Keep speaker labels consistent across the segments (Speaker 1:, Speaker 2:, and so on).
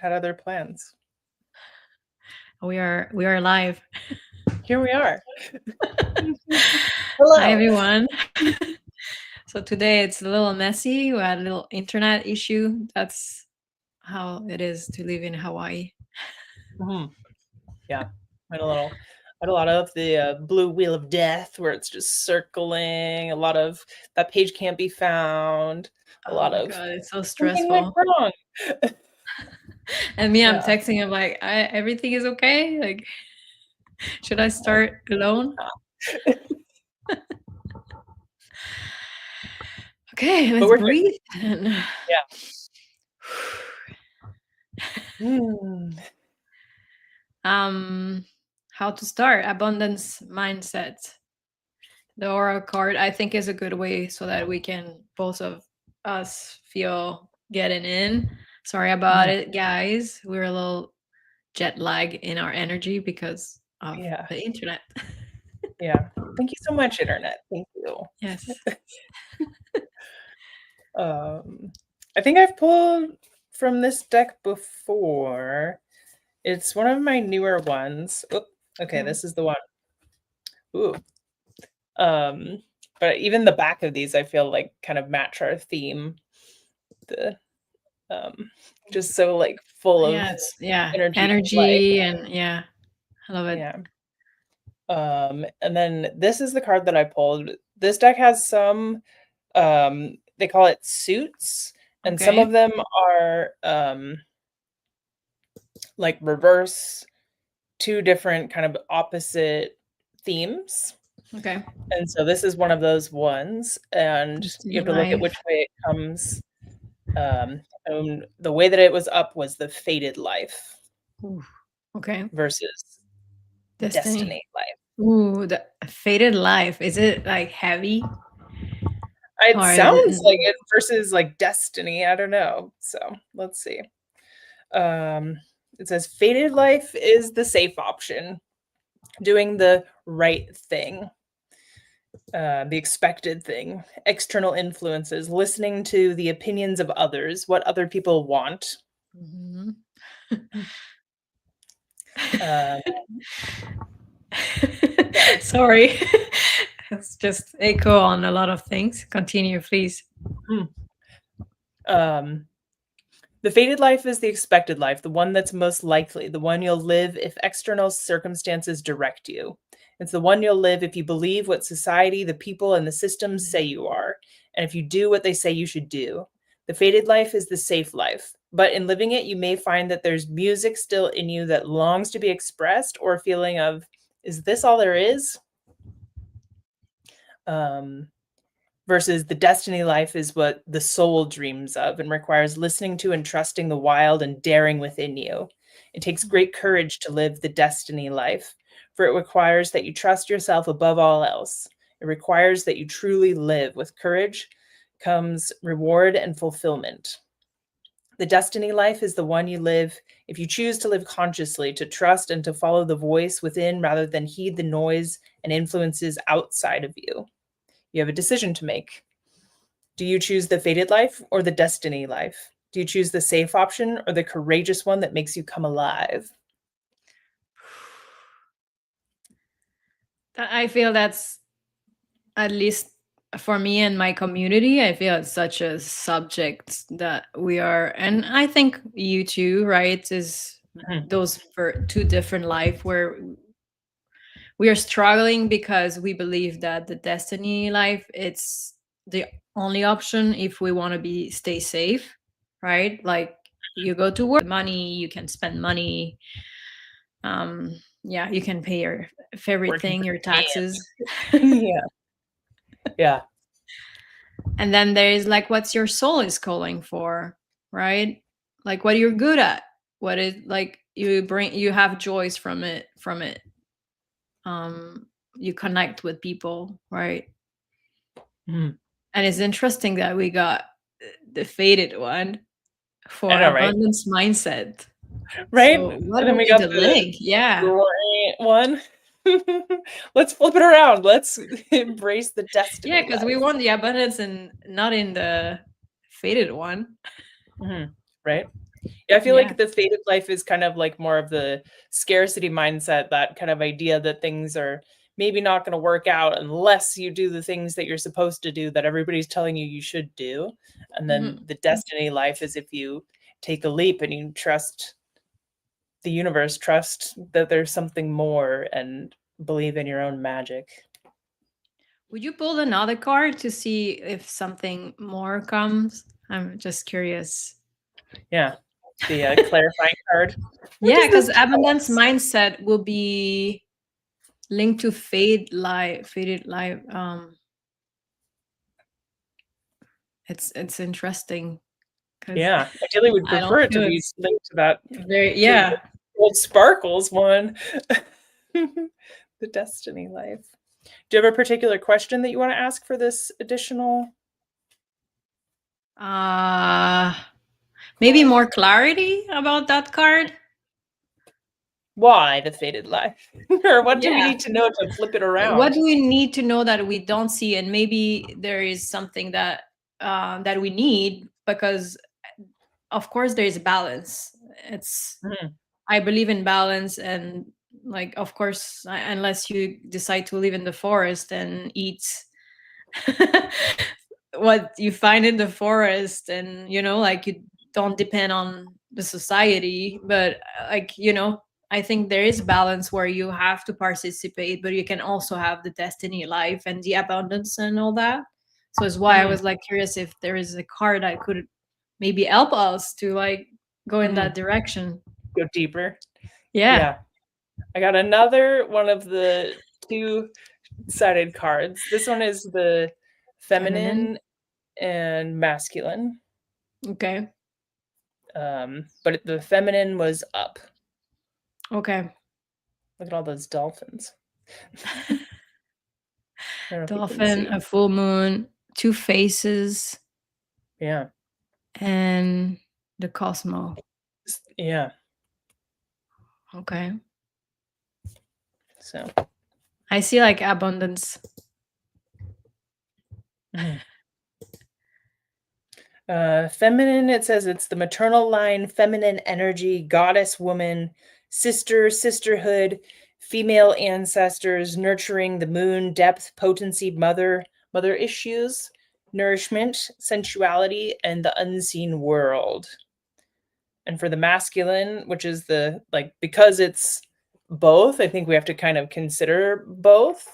Speaker 1: had other plans.
Speaker 2: We are live.
Speaker 1: Here we are.
Speaker 2: Hello. Hi, everyone. So today it's a little messy. We had a little internet issue. That's how it is to live in Hawaii.
Speaker 1: Yeah, I had a lot of the blue wheel of death where it's just circling. A lot of that page can't be found. A lot of
Speaker 2: God, it's so
Speaker 1: something went
Speaker 2: stressful.
Speaker 1: wrong.
Speaker 2: And me, I'm texting him like, everything is okay. Like, should I start alone? Okay, let's breathe. How to start abundance mindset. The oral card, I think, is a good way so that we can both of us feel getting in. Sorry about it, guys. We're a little jet lag in our energy because of the internet.
Speaker 1: Yeah. Thank you so much, internet. Thank you.
Speaker 2: Yes.
Speaker 1: I think I've pulled from this deck before. It's one of my newer ones. Oh, okay, this is the one. Ooh. But even the back of these, I feel like kind of match our theme. The just so like full of
Speaker 2: energy and I love it.
Speaker 1: Yeah. And then this is the card that I pulled. This deck has some they call it suits, and some of them are like reverse, two different kind of opposite themes.
Speaker 2: Okay.
Speaker 1: And so this is one of those ones, and you have to look at which way it comes. The way that it was up was the fated life.
Speaker 2: Ooh, okay.
Speaker 1: Versus destiny life.
Speaker 2: Ooh, the fated life. Is it like heavy?
Speaker 1: It sounds like it versus like destiny. I don't know. So let's see. It says fated life is the safe option, doing the right thing, the expected thing, external influences, listening to the opinions of others, what other people want.
Speaker 2: Sorry. It's just echo on a lot of things. Continue, please.
Speaker 1: The fated life is the expected life, the one that's most likely, the one you'll live if external circumstances direct you. It's the one you'll live if you believe what society, the people, and the systems say you are, and if you do what they say you should do. The fated life is the safe life, but in living it, you may find that there's music still in you that longs to be expressed, or a feeling of, is this all there is? Versus the destiny life is what the soul dreams of and requires listening to and trusting the wild and daring within you. It takes great courage to live the destiny life, for it requires that you trust yourself above all else. It requires that you truly live. With courage comes reward and fulfillment. The destiny life is the one you live if you choose to live consciously, to trust and to follow the voice within rather than heed the noise and influences outside of you. You have a decision to make. Do you choose the fated life or the destiny life? Do you choose the safe option or the courageous one that makes you come alive?
Speaker 2: I feel that's, at least for me and my community, I feel it's such a subject that we are, and I think you too, right? Is those for two different life where we are struggling because we believe that the destiny life, it's the only option if we want to stay safe, right? Like you go to work, money, you can spend money, you can pay your everything, your taxes.
Speaker 1: Yeah.
Speaker 2: And then there is like what's your soul is calling for, right? Like what you're good at, what is like you have joys from it. You connect with people, right? And it's interesting that we got the fated one for abundance mindset,
Speaker 1: right?
Speaker 2: So what would be the link?
Speaker 1: One. Let's flip it around. Let's embrace the destiny.
Speaker 2: Yeah, because we want the abundance and not in the fated one.
Speaker 1: Right. Yeah, I feel
Speaker 2: Yeah.
Speaker 1: like the fated life is kind of like more of the scarcity mindset, that kind of idea that things are maybe not going to work out unless you do the things that you're supposed to do, that everybody's telling you you should do. And then
Speaker 2: Mhm.
Speaker 1: the destiny life is if you take a leap and you trust the universe, trust that there's something more, and believe in your own magic.
Speaker 2: Would you pull another card to see if something more comes? I'm just curious.
Speaker 1: Yeah. The clarifying card. What
Speaker 2: Yeah,
Speaker 1: does
Speaker 2: because
Speaker 1: this tell
Speaker 2: abundance
Speaker 1: us?
Speaker 2: mindset will be linked to faded life. It's interesting because
Speaker 1: Yeah. Ideally, we'd
Speaker 2: I don't
Speaker 1: prefer it to
Speaker 2: feel
Speaker 1: be
Speaker 2: it's
Speaker 1: linked to that,
Speaker 2: very,
Speaker 1: to the
Speaker 2: yeah.
Speaker 1: old sparkles one. The destiny life. Do you have a particular question that you want to ask for this additional?
Speaker 2: Uh maybe more clarity about that card.
Speaker 1: Why the fated life? Or what do we
Speaker 2: Yeah.
Speaker 1: need to know to flip it
Speaker 2: What
Speaker 1: around?
Speaker 2: do we need to know that we don't see, and maybe there is something that we need, because of course there is balance. It's
Speaker 1: Mhm.
Speaker 2: I believe in balance, and like, of course, unless you decide to live in the forest and eat what you find in the forest, and like, you don't depend on the society, but like, I think there is balance where you have to participate, but you can also have the destiny life and the abundance and all that. So it's why I
Speaker 1: Mhm.
Speaker 2: was like curious if there is a card that could maybe help us to like go in
Speaker 1: Mhm.
Speaker 2: that direction.
Speaker 1: Go deeper.
Speaker 2: Yeah.
Speaker 1: Yeah. I got another one of the two-sided cards. This one is the
Speaker 2: Feminine.
Speaker 1: feminine and masculine.
Speaker 2: Okay.
Speaker 1: But the feminine was up.
Speaker 2: Okay.
Speaker 1: Look at all those dolphins. I don't know if you can
Speaker 2: Dolphin,
Speaker 1: see.
Speaker 2: a full moon, two faces,
Speaker 1: Yeah.
Speaker 2: and the Cosmo.
Speaker 1: Yeah.
Speaker 2: Okay.
Speaker 1: So.
Speaker 2: I see like abundance.
Speaker 1: Mhm. Feminine, it says it's the maternal line, feminine energy, goddess woman, sister, sisterhood, female ancestors, nurturing the moon, depth, potency, mother issues, nourishment, sensuality, and the unseen world. And for the masculine, which is the, like, because it's both, I think we have to kind of consider both.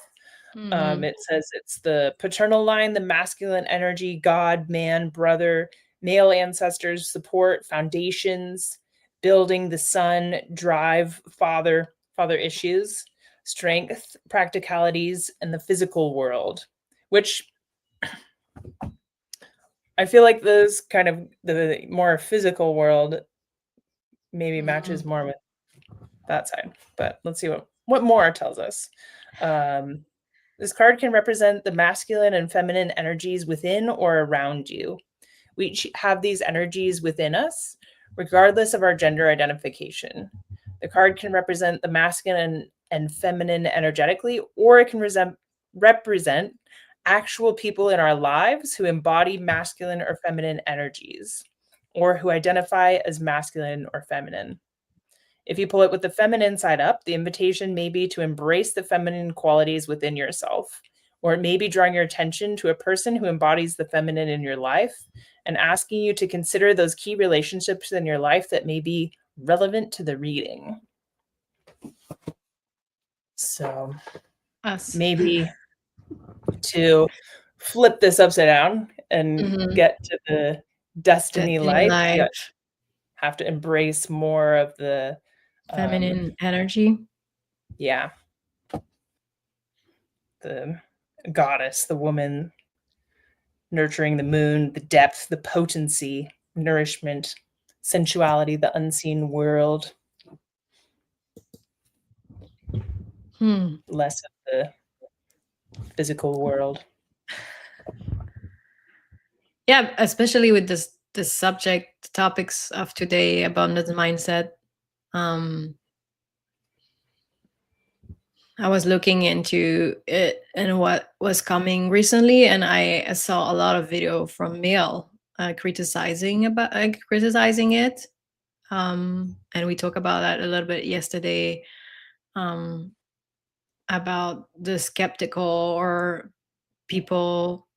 Speaker 2: Hmm.
Speaker 1: It says it's the paternal line, the masculine energy, God, man, brother, male ancestors, support, foundations, building the sun, drive, father issues, strength, practicalities, and the physical world, which I feel like those kind of the more physical world maybe matches more with that side. But let's see what more tells us. Um, this card can represent the masculine and feminine energies within or around you. We each have these energies within us, regardless of our gender identification. The card can represent the masculine and feminine energetically, or it can represent actual people in our lives who embody masculine or feminine energies, or who identify as masculine or feminine. If you pull it with the feminine side up, the invitation may be to embrace the feminine qualities within yourself, or it may be drawing your attention to a person who embodies the feminine in your life and asking you to consider those key relationships in your life that may be relevant to the reading. So
Speaker 2: Us.
Speaker 1: maybe to flip this upside down and
Speaker 2: Hmm.
Speaker 1: get to the destiny
Speaker 2: Destiny
Speaker 1: life, you
Speaker 2: life,
Speaker 1: have to embrace more of the, um,
Speaker 2: feminine energy.
Speaker 1: yeah, the goddess, the woman, nurturing the moon, the depth, the potency, nourishment, sensuality, the unseen world,
Speaker 2: Hmm.
Speaker 1: less of the physical world.
Speaker 2: Yeah, especially with this subject topics of today, abundance mindset. Um, I was looking into it and what was coming recently, and I saw a lot of video from male criticizing it. And we talked about that a little bit yesterday, about the skeptical or people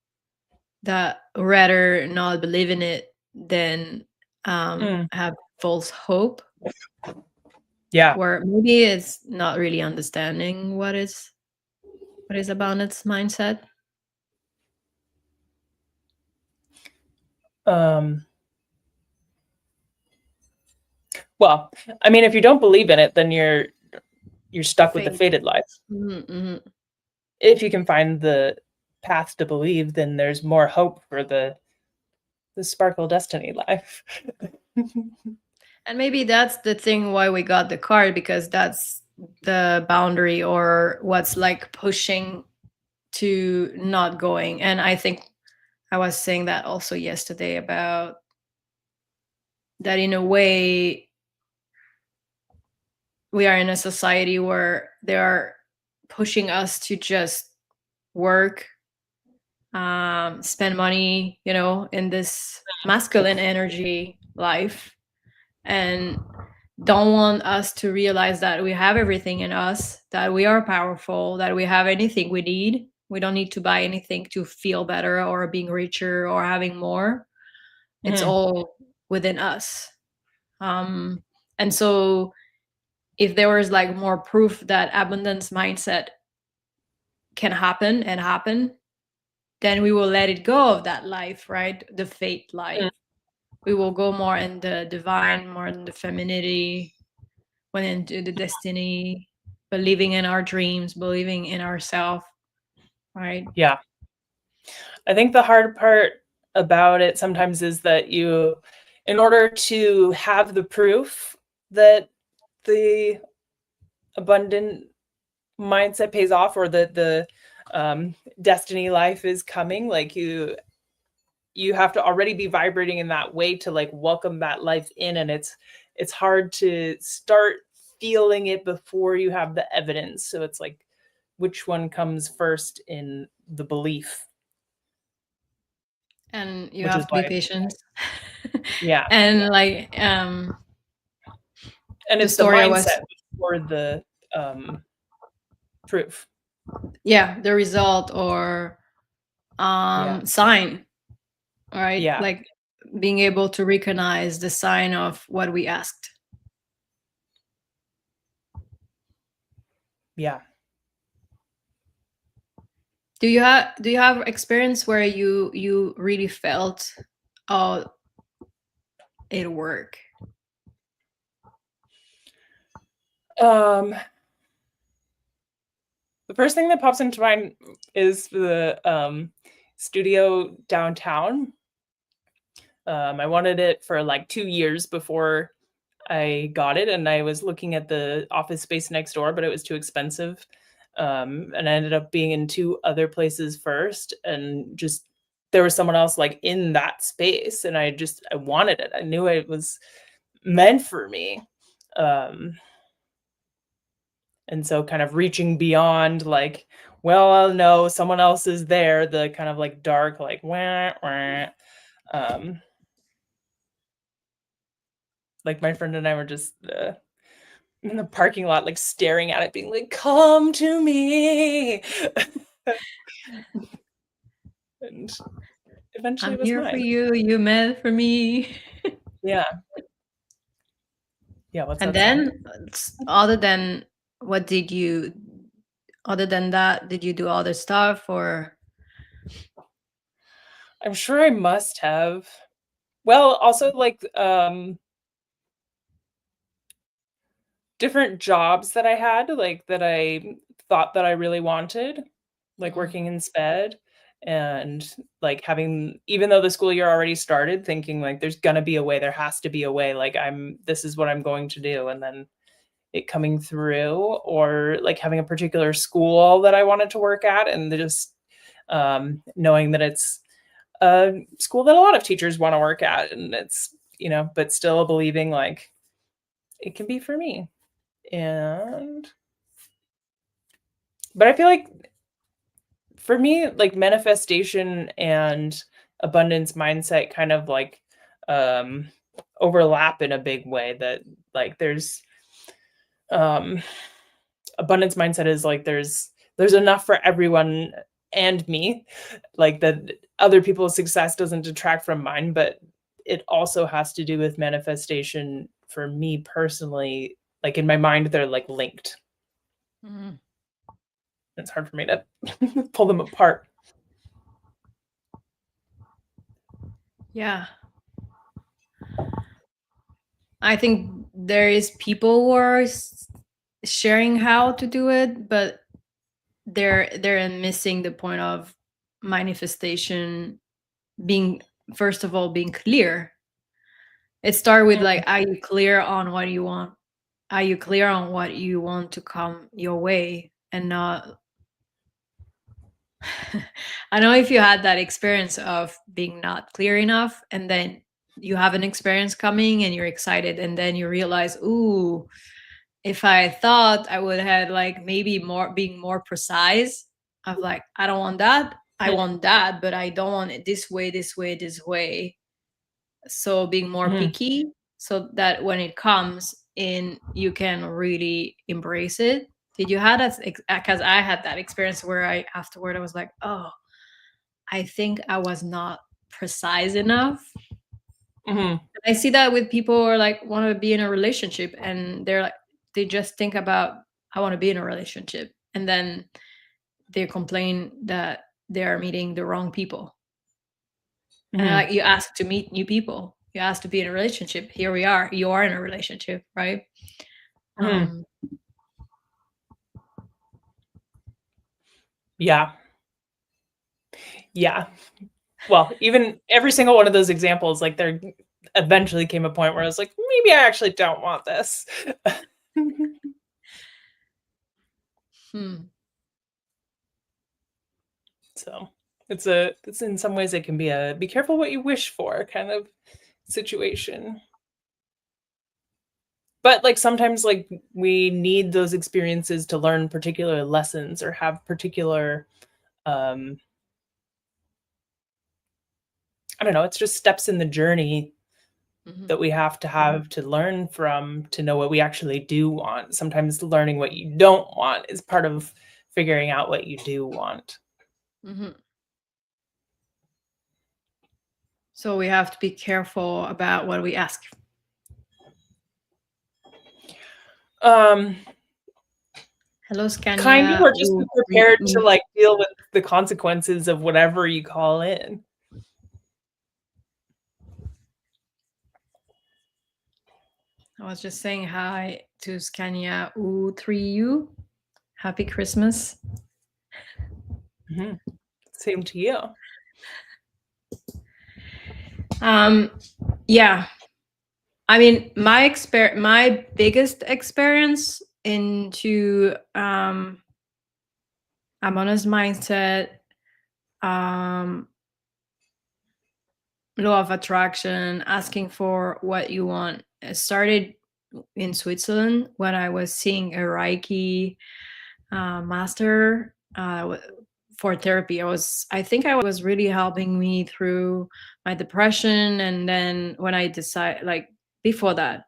Speaker 2: that rather not believe in it than have false hope,
Speaker 1: Yeah.
Speaker 2: where maybe it's not really understanding what is abundance mindset.
Speaker 1: Well, I mean, if you don't believe in it, then you're stuck with the
Speaker 2: Faith.
Speaker 1: fated life.
Speaker 2: Mm-hmm.
Speaker 1: If you can find the path to believe, then there's more hope for the sparkle destiny life.
Speaker 2: And maybe that's the thing why we got the card, because that's the boundary or what's like pushing to not going. And I think I was saying that also yesterday about that in a way we are in a society where they are pushing us to just work, spend money, in this masculine energy life, and don't want us to realize that we have everything in us, that we are powerful, that we have anything we need. We don't need to buy anything to feel better or being richer or having more. It's all within us. And so if there was like more proof that abundance mindset can happen and happen, then we will let it go of that life, right? The fate life. We will go more in the divine, more in the femininity, went into the destiny, believing in our dreams, believing in ourselves, right?
Speaker 1: Yeah. I think the hard part about it sometimes is that in order to have the proof that the abundant mindset pays off, or that the destiny life is coming, like you have to already be vibrating in that way to like welcome that life in, and it's hard to start feeling it before you have the evidence. So it's like, which one comes first in the belief?
Speaker 2: And you
Speaker 1: Which
Speaker 2: have
Speaker 1: is
Speaker 2: to be
Speaker 1: why,
Speaker 2: patient.
Speaker 1: yeah.
Speaker 2: And like
Speaker 1: And
Speaker 2: the
Speaker 1: it's the
Speaker 2: story I was,
Speaker 1: mindset before the proof.
Speaker 2: yeah, the result or
Speaker 1: Yeah.
Speaker 2: sign, right?
Speaker 1: Yeah.
Speaker 2: Like being able to recognize the sign of what we asked.
Speaker 1: Yeah.
Speaker 2: Do you have experience where you really felt, oh, it worked?
Speaker 1: The first thing that pops into mind is the studio downtown. I wanted it for like 2 years before I got it, and I was looking at the office space next door, but it was too expensive. And I ended up being in 2 other places first, and just there was someone else like in that space, and I wanted it. I knew it was meant for me. Um, and so kind of reaching beyond like, well, no, someone else is there, the kind of like dark, like wah, wah. Um, like my friend and I were just in the parking lot, like staring at it, being like, "Come to me." And eventually
Speaker 2: I'm
Speaker 1: it was
Speaker 2: here for
Speaker 1: mine.
Speaker 2: you. You meant for me.
Speaker 1: Yeah. Yeah, what's
Speaker 2: And
Speaker 1: that song?
Speaker 2: then, other than what did you, other than that, did you do other stuff or?
Speaker 1: I'm sure I must have. Well, also like different jobs that I had, like that I thought that I really wanted, like
Speaker 2: Mhm.
Speaker 1: working in sped, and like having, even though the school year already started, thinking like there's gonna be a way, there has to be a way, like this is what I'm going to do, and then it coming through, or like having a particular school that I wanted to work at, and just knowing that it's a school that a lot of teachers want to work at, and it's, but still believing like it can be for me. And but I feel like for me, like manifestation and abundance mindset kind of like overlap in a big way, that like there's abundance mindset is like there's enough for everyone and me, like that other people's success doesn't detract from mine, but it also has to do with manifestation for me personally. Like in my mind, they're like linked.
Speaker 2: Mhm.
Speaker 1: It's hard for me to pull them apart.
Speaker 2: Yeah. I think there is people who are sharing how to do it, but they're missing the point of manifestation being, first of all, being clear. It starts with like, are you clear on what you want? Are you clear on what you want to come your way? And not I don't know if you had that experience of being not clear enough, and then you have an experience coming and you're excited, and then you realize, ooh, if I thought I would have like maybe more being more precise of like, I don't want that. I want that, but I don't want it this way, this way, this way. So being more picky so that when it comes in, you can really embrace it. Did you have that? Because I had that experience where I afterward I was like, oh, I think I was not precise enough. I see that with people who are like want to be in a relationship, and they're like, they just think about, I want to be in a relationship, and then they complain that they are meeting the wrong people. And like, you ask to meet new people, you ask to be in a relationship. Here we are. You are in a relationship, right?
Speaker 1: Yeah. Yeah. Well, even every single one of those examples, like there eventually came a point where I was like, maybe I actually don't want this. So it's in some ways it can be a be careful what you wish for kind of situation. But like sometimes like we need those experiences to learn particular lessons or have particular I don't know, it's just steps in the journey that we have to learn from to know what we actually do want. Sometimes learning what you don't want is part of figuring out what you do want.
Speaker 2: So we have to be careful about what we ask. Hello, Scania.
Speaker 1: Kind of, or just be prepared to like deal with the consequences of whatever you call in.
Speaker 2: I was just saying hi to Scania U3U. Happy Christmas.
Speaker 1: Same to you.
Speaker 2: Yeah. I mean, my biggest experience into honest mindset, law of attraction, asking for what you want, started in Switzerland when I was seeing a Reiki master for therapy. I think I was really helping me through my depression. And then when I decided, like before that,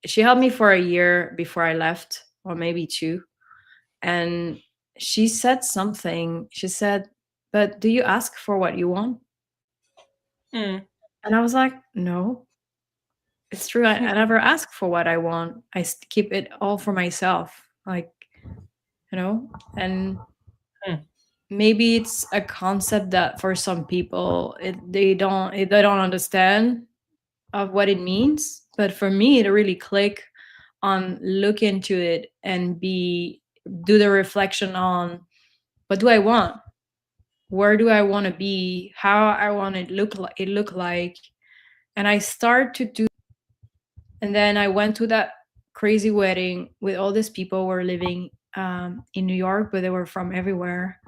Speaker 2: she helped me for a year before I left, or maybe two. And she said something. She said, but do you ask for what you want? And I was like, no, it's true. I never ask for what I want. I keep it all for myself. Like, and maybe it's a concept that for some people they don't understand of what it means. But for me, it really click on look into it and do the reflection on, what do I want? Where do I want to be? How I want it look like? And I start to do. And then I went to that crazy wedding with all these people who were living in New York, but they were from everywhere.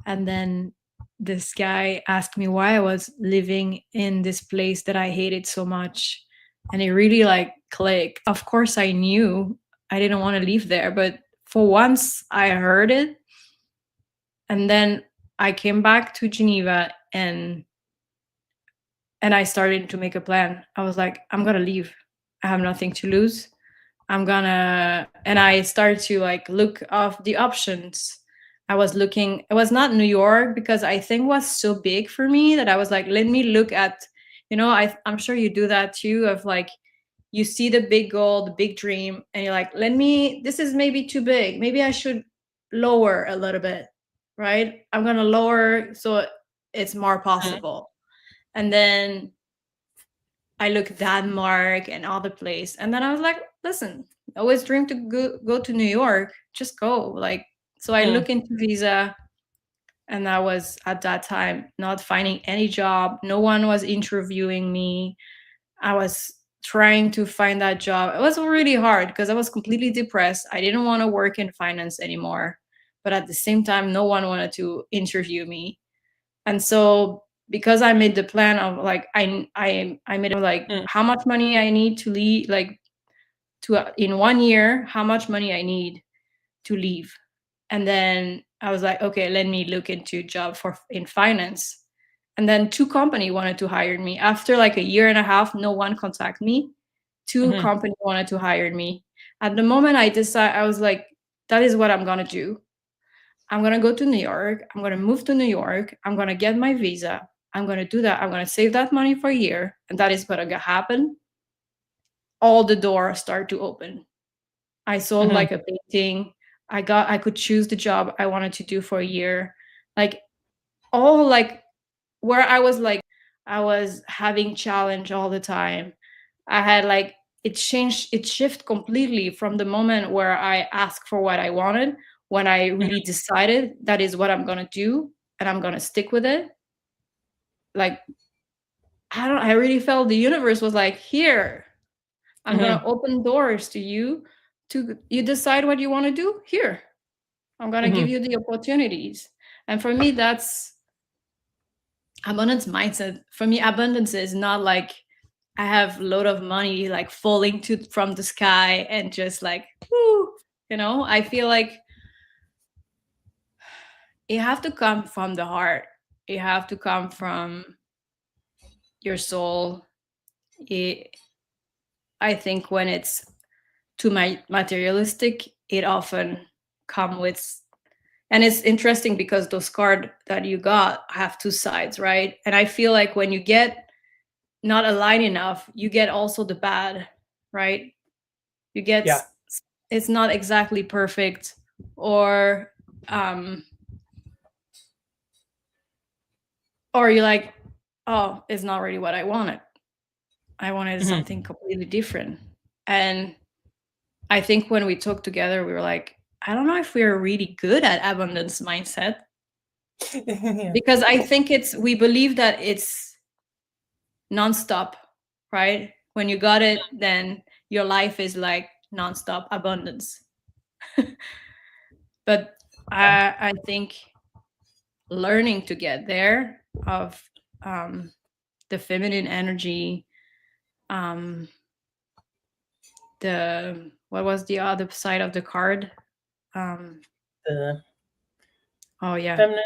Speaker 2: And then this guy asked me why I was living in this place that I hated so much. And it really like clicked. Of course, I knew I didn't want to live there, but for once I heard it. And then I came back to Geneva, and And I started to make a plan. I was like, I'm gonna leave. I have nothing to lose. And I started to like look off the options. I was looking, it was not New York because I think it was so big for me that I was like, let me look at, I'm sure you do that too, of like, you see the big goal, the big dream, and you're like, this is maybe too big. Maybe I should lower a little bit, right? I'm gonna lower so it's more
Speaker 1: Mhm.
Speaker 2: possible. And then I look at Denmark and other place, and then I was like, listen, I always dream to go to New York. Just go, like. So I
Speaker 1: Mhm.
Speaker 2: look into visa, and I was at that time not finding any job. No one was interviewing me. I was trying to find that job. It was really hard because I was completely depressed. I didn't want to work in finance anymore, but at the same time, no one wanted to interview me. And so because I made the plan of like I made it like
Speaker 1: Mhm.
Speaker 2: how much money I need to leave, like to in 1 year, how much money I need to leave. And then I was like, okay, let me look into job for in finance. And then two company wanted to hire me. After like a year and a half, no one contacted me. Two
Speaker 1: Mhm.
Speaker 2: company wanted to hire me. At the moment I decided, I was like, that is what I'm gonna do. I'm gonna go to New York. I'm gonna move to New York. I'm gonna get my visa. I'm gonna do that. I'm gonna save that money for a year, and that is gonna happen. All the doors start to open. I sold
Speaker 1: Mhm.
Speaker 2: like a painting. I could choose the job I wanted to do for a year. Like all like where I was like I was having challenge all the time. I had like it shift completely from the moment where I asked for what I wanted, when I really decided that is what I'm gonna do and I'm gonna stick with it. Like I really felt the universe was like, here, I'm gonna
Speaker 1: Mhm.
Speaker 2: open doors to you, to you decide what you want to do. Here, I'm gonna give
Speaker 1: Mhm.
Speaker 2: you the opportunities. And for me, that's abundance mindset. For me, abundance is not like I have a load of money like falling to from the sky and just like whoo, I feel like it have to come from the heart. It have to come from your soul. It, I think when it's too materialistic, it often come with, and it's interesting because those cards that you got have two sides, right? And I feel like when you get not aligned enough, you get also the bad, right? You get
Speaker 1: Yeah.
Speaker 2: it's not exactly perfect, or um or you're like, oh, it's not really what I wanted. I wanted
Speaker 1: Mhm.
Speaker 2: something completely different. And I think when we talked together, we were like, I don't know if we're really good at abundance mindset,
Speaker 1: Yeah.
Speaker 2: because I think we believe that it's nonstop, right? When you got it, then your life is like nonstop abundance. But I think learning to get there of um, the feminine energy, um, the what was the other side of the card? Um,
Speaker 1: The
Speaker 2: oh yeah,
Speaker 1: feminine,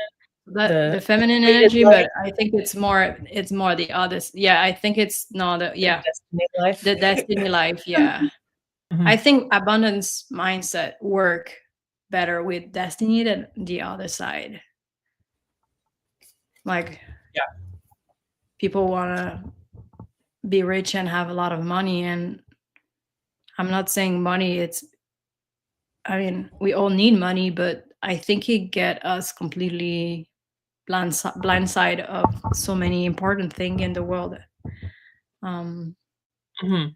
Speaker 2: the
Speaker 1: the
Speaker 2: feminine
Speaker 1: fated
Speaker 2: energy,
Speaker 1: life,
Speaker 2: but I think it's more the others. Yeah, I think it's not
Speaker 1: the
Speaker 2: yeah,
Speaker 1: destiny life.
Speaker 2: the destiny life. Yeah, I
Speaker 1: Mhm.
Speaker 2: think abundance mindset work better with destiny than the other side. Like
Speaker 1: Yeah.
Speaker 2: people want to be rich and have a lot of money, and I'm not saying money, I mean, we all need money, but I think it get us completely blind side of so many important thing in the world. Um,
Speaker 1: Mhm.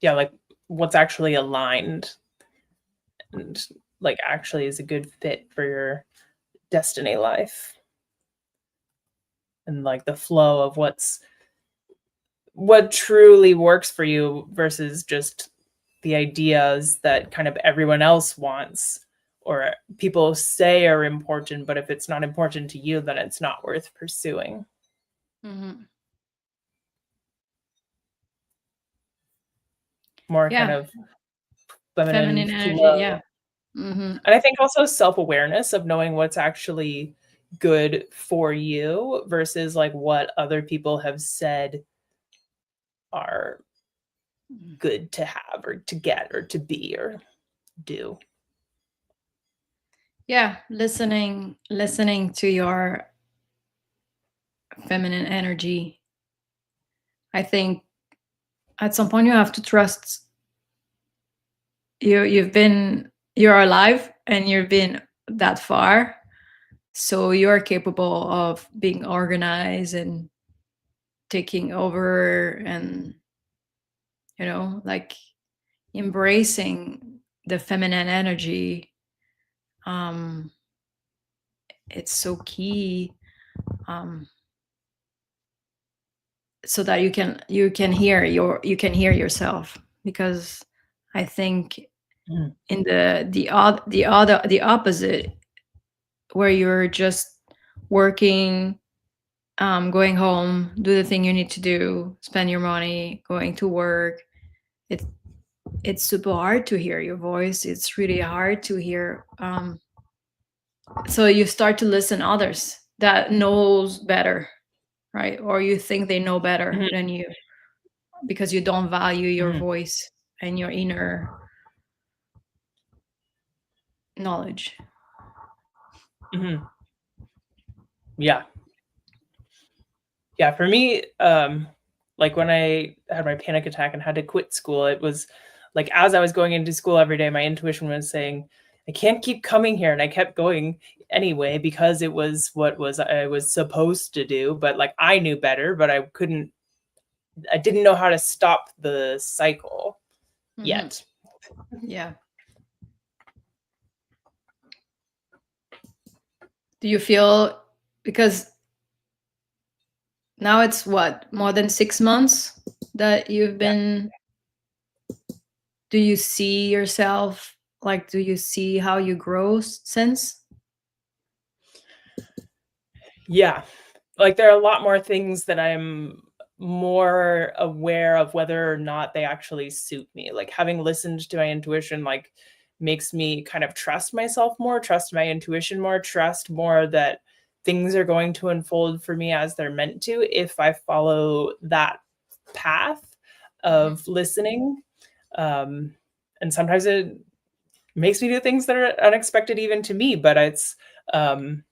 Speaker 1: Yeah, like what's actually aligned and like actually is a good fit for your destiny life, and like the flow of what truly works for you versus just the ideas that kind of everyone else wants or people say are important, but if it's not important to you, then it's not worth pursuing.
Speaker 2: mhm.
Speaker 1: More kind
Speaker 2: Yeah,
Speaker 1: of feminine
Speaker 2: feminine energy.
Speaker 1: flow.
Speaker 2: Yeah. Hmm.
Speaker 1: And I think also self-awareness of knowing what's actually good for you versus like what other people have said are good to have or to get or to be or do.
Speaker 2: Yeah, listening to your feminine energy. I think at some point you have to trust you're alive and you've been that far, so you're capable of being organized and taking over, and like embracing the feminine energy. um it's so key, um so that you can hear yourself, because I think
Speaker 1: Mm.
Speaker 2: in the opposite, where you're just working, going home, do the thing you need to do, spend your money, going to work, it it's super hard to hear your voice. It's really hard to hear, so you start to listen others that knows better, right? Or you think they know better
Speaker 1: Mhm.
Speaker 2: than you, because you don't value your
Speaker 1: Mhm.
Speaker 2: voice and your inner knowledge.
Speaker 1: Mhm. Yeah. Yeah, for me, like when I had my panic attack and had to quit school, it was like as I was going into school every day, my intuition was saying, I can't keep coming here. And I kept going anyway because it was what was I was supposed to do. But like I knew better, but I didn't know how to stop the cycle yet.
Speaker 2: Yeah. Do you feel, because now it's what, more than 6 months that you've
Speaker 1: Yeah.
Speaker 2: been, do you see yourself, like, do you see how you grow since?
Speaker 1: Yeah. Like there are a lot more things that I'm more aware of whether or not they actually suit me. Like having listened to my intuition, like makes me kind of trust myself more, trust my intuition more, trust more that things are going to unfold for me as they're meant to if I follow that path of listening. Um, and sometimes it makes me do things that are unexpected even to me, but um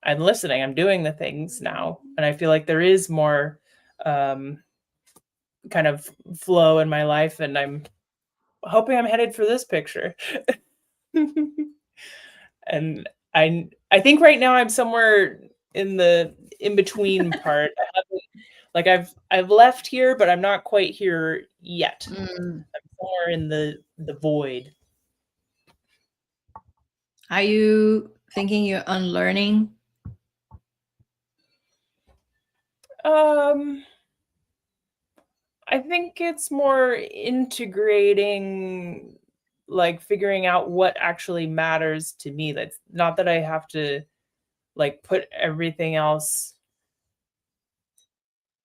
Speaker 1: I'm listening, I'm doing the things now, and I feel like there is more, um, kind of flow in my life, and I'm hoping I'm headed for this picture. And I think right now I'm somewhere in the in-between part. I haven't like, I've left here, but I'm not quite here yet.
Speaker 2: Mm.
Speaker 1: I'm somewhere in the void.
Speaker 2: Are you thinking you're unlearning?
Speaker 1: Um, I think it's more integrating, like figuring out what actually matters to me. That's not that I have to like put everything else.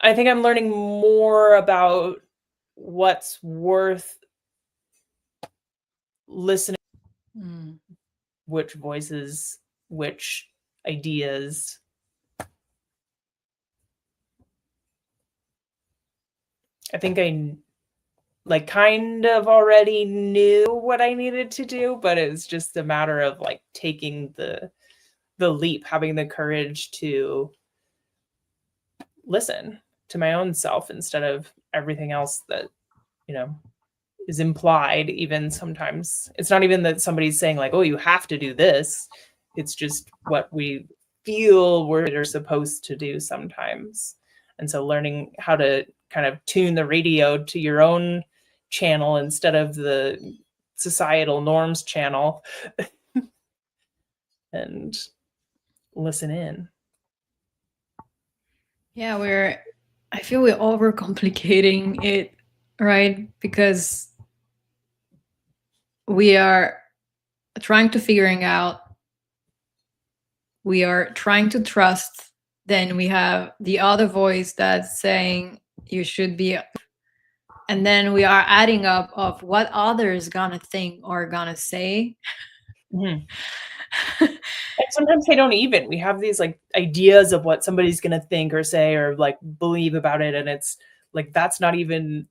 Speaker 1: I think I'm learning more about what's worth listening,
Speaker 2: Mm.
Speaker 1: which voices, which ideas. I think like kind of already knew what I needed to do, but it was just a matter of like taking the leap, having the courage to listen to my own self instead of everything else that, you know, is implied. Even sometimes it's not even that somebody's saying like, oh, you have to do this. It's just what we feel we're supposed to do sometimes. And so learning how to kind of tune the radio to your own channel instead of the societal norms channel and listen in.
Speaker 2: Yeah, I feel we're overcomplicating it, right? Because we are trying to figuring out, we are trying to trust, then we have the other voice that's saying you should be, and then we are adding up of what others gonna think or gonna say.
Speaker 1: Mhm. And sometimes they don't even. We have these like ideas of what somebody's going to think or say or like believe about it. And it's like, that's not even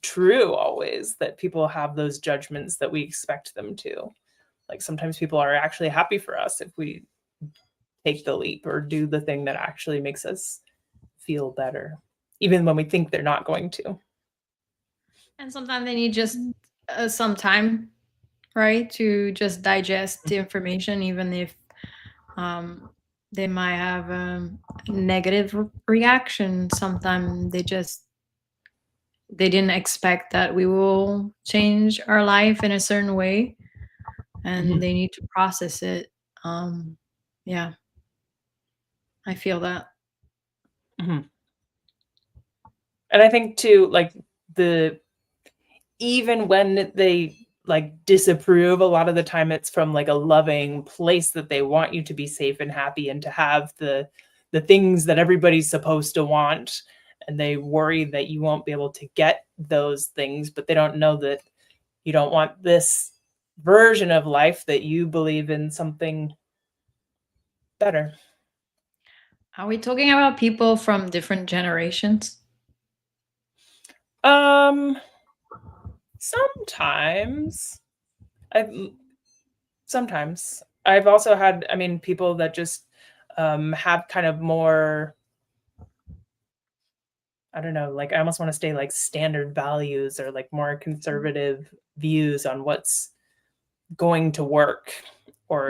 Speaker 1: true always, that people have those judgments that we expect them to. Like sometimes people are actually happy for us if we take the leap or do the thing that actually makes us feel better, even when we think they're not going to.
Speaker 2: And sometimes they need just some time, right, to just digest the information, even if they might have a negative reaction. Sometimes they didn't expect that we will change our life in a certain way, and they need to process it. Yeah, I feel that.
Speaker 1: Mm-hmm. And I think too, like even when they like disapprove, a lot of the time it's from like a loving place that they want you to be safe and happy and to have the things that everybody's supposed to want, and they worry that you won't be able to get those things, but they don't know that you don't want this version of life, that you believe in something better.
Speaker 2: Are we talking about people from different generations?
Speaker 1: Sometimes I've sometimes I've also had, I mean, people that just have kind of more, I don't know, like I almost want to say like standard values or like more conservative views on what's going to work or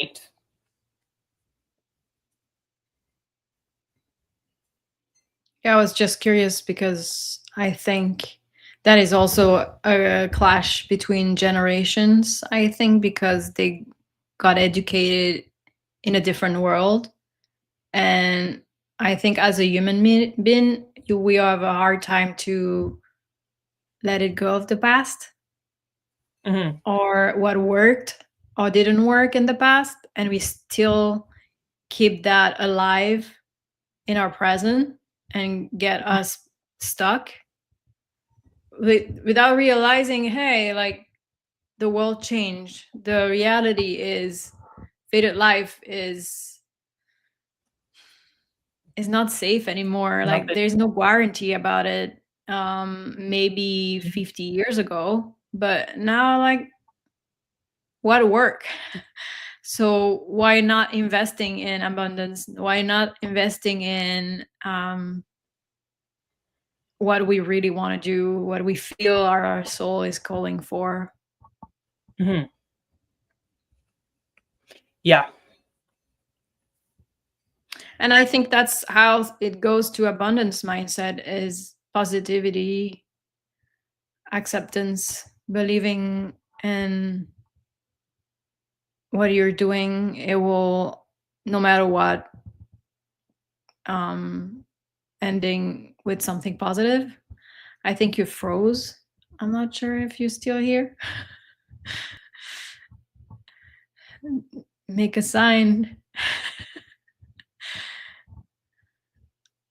Speaker 1: right.
Speaker 2: Yeah, I was just curious because I think that is also a clash between generations. I think because they got educated in a different world. And I think as a human being, we have a hard time to let it go of the past,
Speaker 1: Mm-hmm.
Speaker 2: or what worked or didn't work in the past. And we still keep that alive in our present and get us stuck without realizing, hey, like the world changed. The reality is faded life is not safe anymore.
Speaker 1: Not
Speaker 2: Like
Speaker 1: that.
Speaker 2: there's no guarantee about it. Maybe 50 years ago, but now, like, what work? So why not investing in abundance? Why not investing in what we really want to do, what we feel our soul is calling for?
Speaker 1: Mm-hmm. Yeah.
Speaker 2: And I think that's how it goes to abundance mindset: is positivity, acceptance, believing in what you're doing. It will, no matter what, ending with something positive. I think you froze. I'm not sure if you're still here. Make a sign.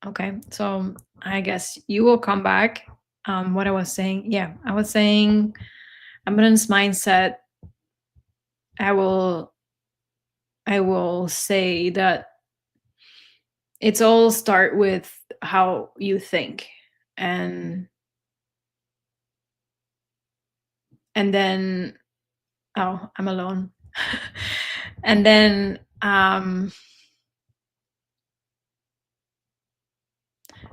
Speaker 2: Okay, so I guess you will come back. What I was saying, yeah, I was saying abundance mindset. I will say that it's all start with how you think, and then, oh, I'm alone. And then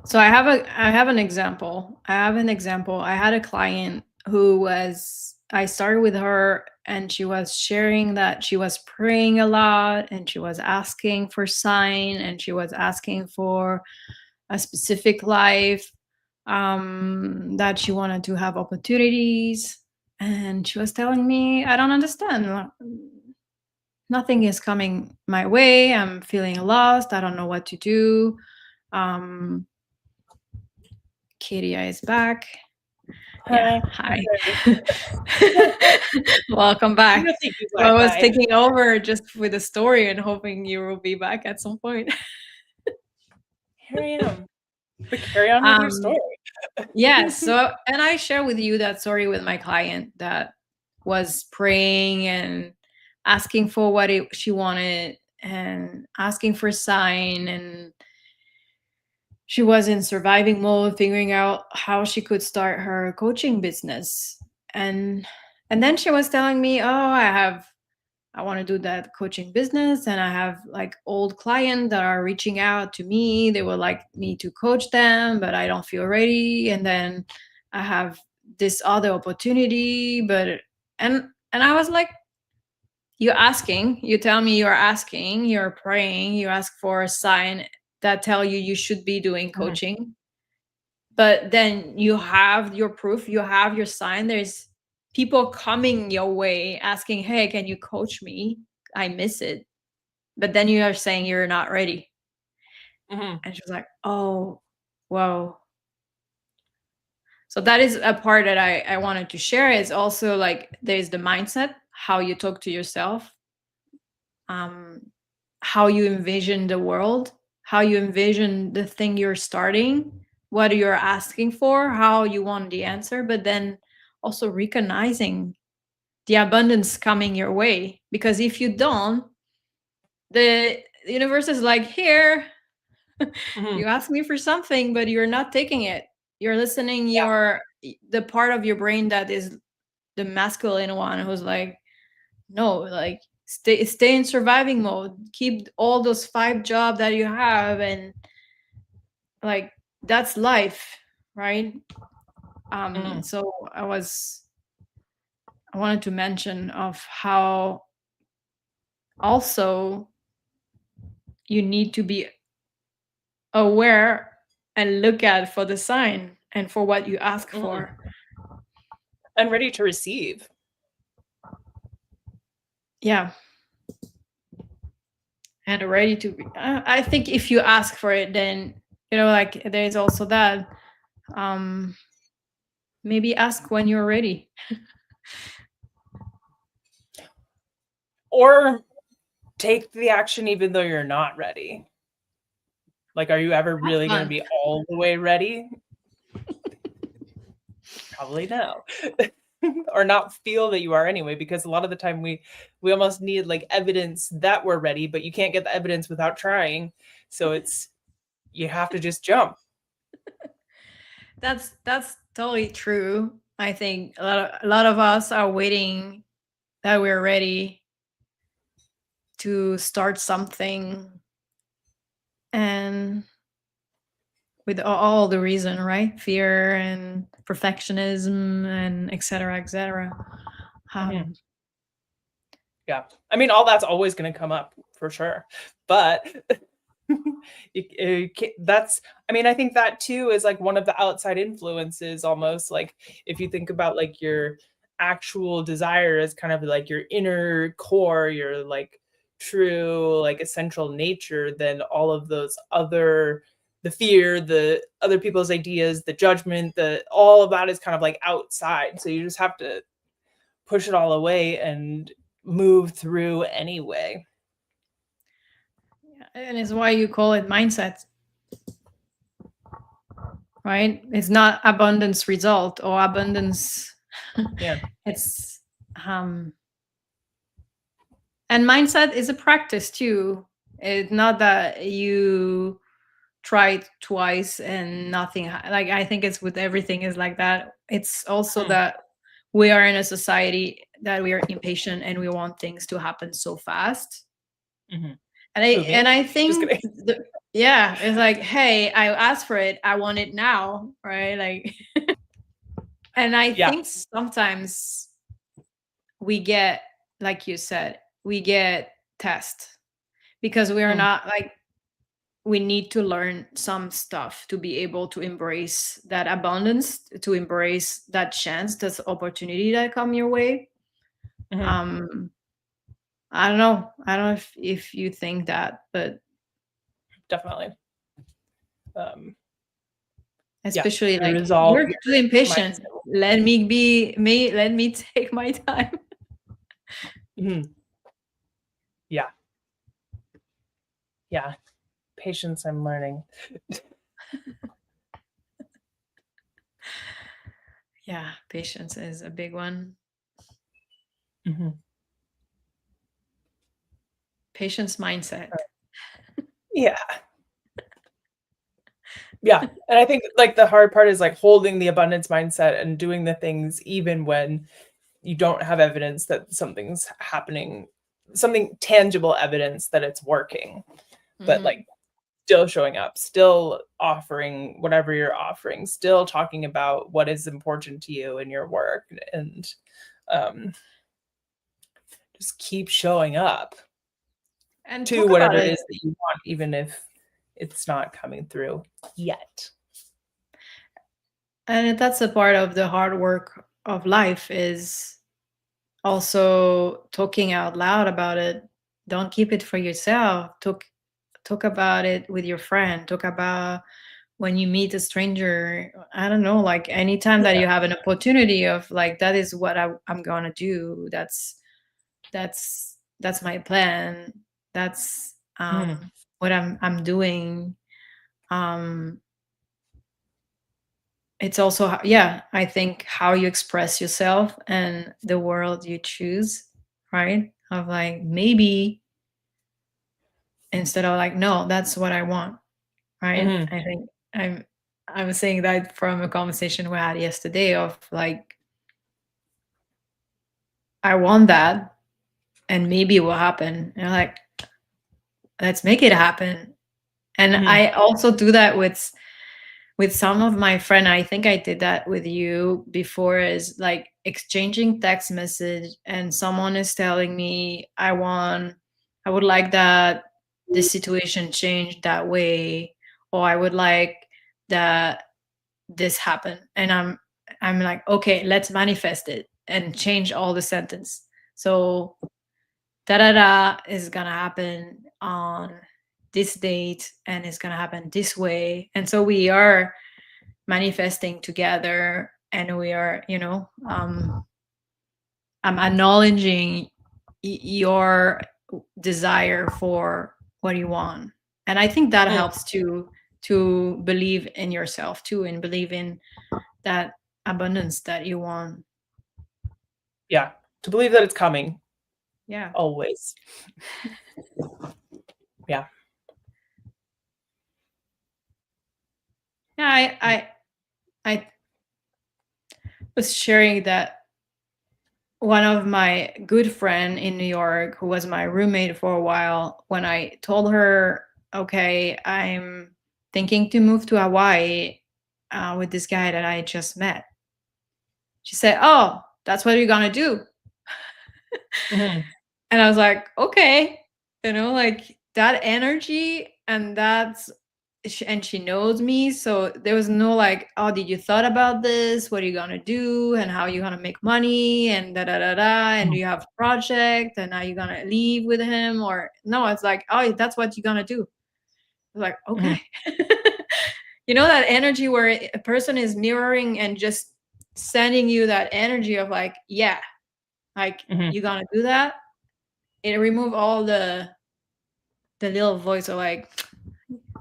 Speaker 2: so I have an example. I had a client who was, I started with her, and she was sharing that she was praying a lot, and she was asking for sign, and she was asking for a specific life, that she wanted to have opportunities. And she was telling me, I don't understand. Nothing is coming my way. I'm feeling lost. I don't know what to do. um, Katia is back. Yeah,
Speaker 1: Hi.
Speaker 2: hi. Welcome
Speaker 1: I'm
Speaker 2: back.
Speaker 1: gonna take you
Speaker 2: So I was
Speaker 1: Wi-Fi.
Speaker 2: taking over just with the story and hoping you will be back at some point.
Speaker 1: Here I am. But carry on with your
Speaker 2: um,
Speaker 1: story.
Speaker 2: yeah, so, and I share with you that story with my client that was praying and asking for what she wanted and asking for a sign, and she was in surviving mode, figuring out how she could start her coaching business. And then she was telling me, oh, I want to do that coaching business, and I have like old clients that are reaching out to me. They would like me to coach them, but I don't feel ready. And then I have this other opportunity, but and I was like, you're asking, you tell me you're asking, you're praying, you ask for a sign that tell you should be doing
Speaker 1: Mhm.
Speaker 2: coaching, but then you have your proof, you have your sign. There's people coming your way asking, hey, can you coach me? I miss it. But then you are saying you're not ready.
Speaker 1: Mhm.
Speaker 2: And she was like, oh, whoa. So that is a part that I wanted to share, is also like there's the mindset, how you talk to yourself, um, how you envision the world, how you envision the thing you're starting, what you're asking for, how you want the answer, but then also recognizing the abundance coming your way. Because if you don't, the universe is like, here,
Speaker 1: Mhm.
Speaker 2: you asked me for something, but you're not taking it. You're listening,
Speaker 1: Yeah.
Speaker 2: your the part of your brain that is the masculine one, who's like, no, like stay in surviving mode, keep all those 5 jobs that you have, and like that's life, right?
Speaker 1: Mhm.
Speaker 2: So I wanted to mention of how also you need to be aware and look at for the sign and for what you ask
Speaker 1: Mhm.
Speaker 2: for.
Speaker 1: And ready to receive.
Speaker 2: Yeah, and ready to I think if you ask for it, then like there's also that, um maybe ask when you're ready.
Speaker 1: Or take the action even though you're not ready. Like, are you ever
Speaker 2: Have
Speaker 1: really gonna
Speaker 2: fun.
Speaker 1: be all the way ready? Probably no. Or not feel that you are anyway, because a lot of the time we almost need, like, evidence that we're ready, but you can't get the evidence without trying. So it's you have to just jump.
Speaker 2: That's totally true. I think a lot of us are waiting that we're ready to start something, and with all the reason, right? Fear and perfectionism and etc. etc.
Speaker 1: Mhm.
Speaker 2: um
Speaker 1: Yeah. I mean, all that's always gonna come up for sure, but that's I mean, I think that too is, like, one of the outside influences almost, like, if you think about, like, your actual desire as kind of like your inner core, your, like, true, like, essential nature, then all of those other the fear, the other people's ideas, the judgment, the all of that is kind of, like, outside, so you just have to push it all away and move through anyway.
Speaker 2: and it's why you call it mindset, right? It's not abundance result or abundance.
Speaker 1: Yeah.
Speaker 2: It's and mindset is a practice too. It's not that you try it twice and nothing like, I think it's with everything is like that. It's also
Speaker 1: Mhm.
Speaker 2: that we are in a society that we are impatient and we want things to happen so fast.
Speaker 1: Mhm.
Speaker 2: And I
Speaker 1: Who,
Speaker 2: and
Speaker 1: me?
Speaker 2: I
Speaker 1: Just
Speaker 2: think
Speaker 1: kidding.
Speaker 2: yeah, it's like, hey, I asked for it, I want it now, right? Like, and I
Speaker 1: Yeah.
Speaker 2: think sometimes we get, like you said, we get test because we are
Speaker 1: Mm.
Speaker 2: not like, we need to learn some stuff to be able to embrace that abundance, to embrace that chance, this opportunity that come your way.
Speaker 1: Mhm.
Speaker 2: um I don't know if you think that, but
Speaker 1: Definitely. Um, yeah.
Speaker 2: especially like,
Speaker 1: Resolve
Speaker 2: you're
Speaker 1: your
Speaker 2: too impatient,
Speaker 1: mindset.
Speaker 2: let me take my time.
Speaker 1: Mhm. Yeah. Yeah. Patience, I'm learning.
Speaker 2: Yeah, patience is a big one.
Speaker 1: Mhm.
Speaker 2: Patience mindset.
Speaker 1: Yeah. Yeah. And I think like the hard part is like holding the abundance mindset and doing the things even when you don't have evidence that something's happening, something tangible evidence that it's working, but like still showing up, still offering whatever you're offering, still talking about what is important to you in your work, and just keep showing up
Speaker 2: And
Speaker 1: to
Speaker 2: talk about
Speaker 1: whatever it
Speaker 2: it.
Speaker 1: is that you want, even if it's not coming through yet.
Speaker 2: And that's a part of the hard work of life, is also talking out loud about it. Don't keep it for yourself. Talk about it with your friend. Talk about when you meet a stranger. I don't know, like anytime that
Speaker 1: Yeah.
Speaker 2: you have an opportunity of like, that is what I'm gonna do. That's my plan. That's what I'm doing. It's also, yeah, I think how you express yourself and the world you choose, right? Of like, maybe instead of like, no, that's what I want, right?
Speaker 1: Mm-hmm.
Speaker 2: I think I was saying that from a conversation we had yesterday of like, I want that, and maybe it will happen. And like, let's make it happen. And
Speaker 1: Mm-hmm.
Speaker 2: I also do that with some of my friend. I think I did that with you before, is like exchanging text message and someone is telling me, I would like that this situation changed that way, or I would like that this happened. And I'm like, okay, let's manifest it and change all the sentence. So da da da is gonna happen on this date and it's gonna happen this way. And so we are manifesting together, and we are, I'm acknowledging your desire for what you want. And I think that helps to believe in yourself too, and believe in that abundance that you want.
Speaker 1: Yeah. To believe that it's coming
Speaker 2: Yeah.
Speaker 1: always. Yeah.
Speaker 2: Yeah, I was sharing that one of my good friend in New York, who was my roommate for a while, when I told her, okay, I'm thinking to move to Hawaii with this guy that I just met, she said, oh, that's what you're gonna do.
Speaker 1: Mm-hmm.
Speaker 2: And I was like, okay, like that energy, and and she knows me, so there was no like, oh, did you thought about this, what are you gonna do, and how are you gonna make money, and da da da da, and do you have a project, and are you gonna leave with him, or no, it's like, oh, that's what you're gonna do. I was like,
Speaker 1: Mm-hmm.
Speaker 2: okay. That energy where a person is mirroring and just sending you that energy of like, yeah, like
Speaker 1: Mm-hmm.
Speaker 2: you're gonna do that. It remove all the little voice of like,